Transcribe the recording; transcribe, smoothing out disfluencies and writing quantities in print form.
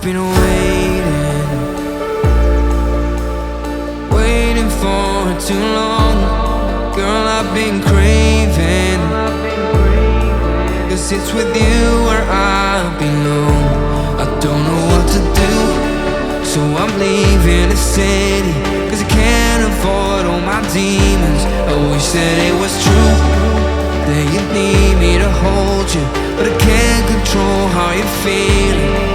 been waiting for too long. Girl, I've been craving, 'cause it's with you where I belong. I don't know what to do, so I'm leaving the city, 'cause I can't avoid all my demons. I wish that it was true, that you need me to hold you, but I can't control how you're feeling.